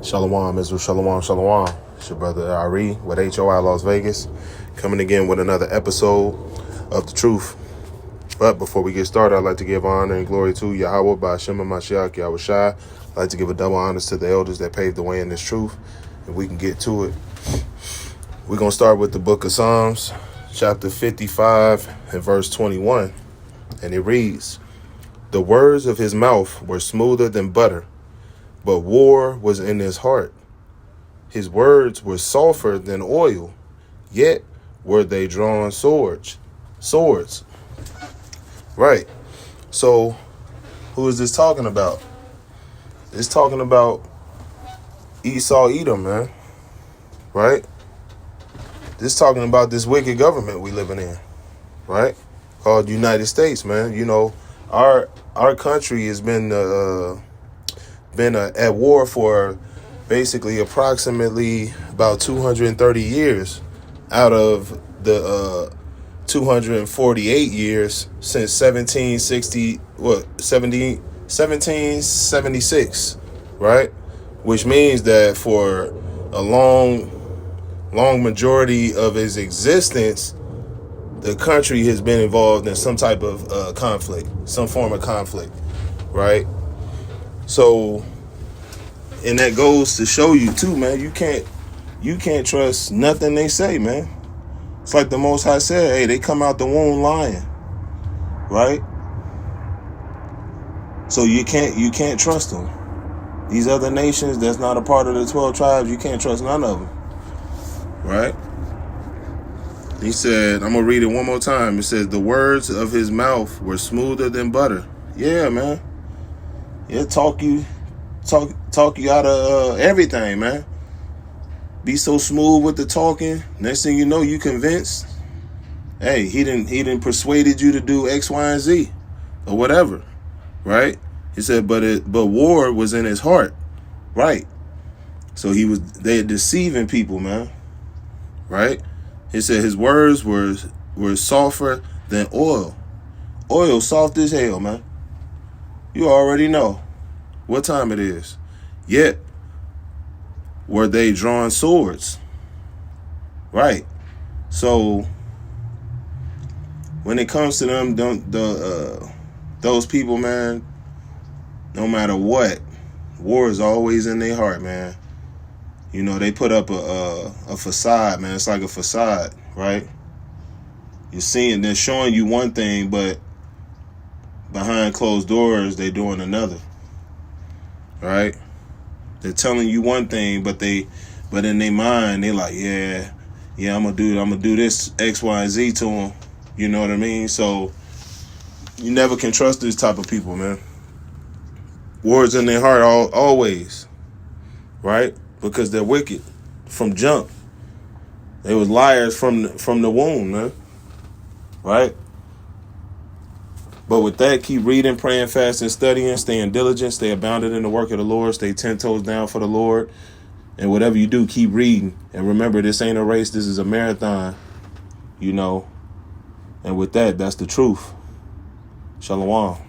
Shalom, Israel, shalom, shalom. It's your brother Ari with H.O.I. Las Vegas, coming again with another episode of The Truth. But before we get started, I'd like to give honor and glory to Yahweh by Hashem Mashiach Yahweh. I'd like to give a double honors to the elders that paved the way in this truth, and we can get to it. We're going to start with the book of Psalms, chapter 55 and verse 21, and it reads, "The words of his mouth were smoother than butter, but war was in his heart. His words were sulfur than oil, yet were they drawn swords. Right. So who is this talking about? It's talking about Esau Edom, man. Right? This talking about this wicked government we living in, right? Called United States, man. You know, our country has been at war for basically approximately about 230 years out of the 248 years since 1776, right? Which means that for a long majority of its existence, the country has been involved in some type of conflict, some form of conflict, right? So, and that goes to show you too, man, you can't trust nothing they say, man. It's like the Most High said, hey, they come out the womb lying, right? So you can't trust them. These other nations that's not a part of the 12 tribes, you can't trust none of them, right? He said, I'm going to read it one more time. It says, the words of his mouth were smoother than butter. Yeah, man. Yeah, talk you out of everything, man. Be so smooth with the talking. Next thing you know, you convinced. Hey, he didn't persuaded you to do X, Y, and Z, or whatever, right? He said, but war was in his heart, right? So they're deceiving people, man, right? He said his words were softer than oil. Oil soft as hell, man. You already know what time it is. Yet were they drawing swords, right? So when it comes to them, those people, man, no matter what, war is always in their heart, man. You know, they put up a facade, man. It's like a facade, right? They're showing you one thing, but behind closed doors, they're doing another, right? They're telling you one thing, but in their mind, they're like, yeah, I'm gonna do this X, Y, and Z to them. You know what I mean? So you never can trust this type of people, man. Words in their heart always, right? Because they're wicked from jump. They was liars from the womb, man. Right? But with that, keep reading, praying, fasting, studying, staying diligent, stay abounded in the work of the Lord, stay 10 toes down for the Lord. And whatever you do, keep reading. And remember, this ain't a race, this is a marathon, you know. And with that, that's the truth. Shalom.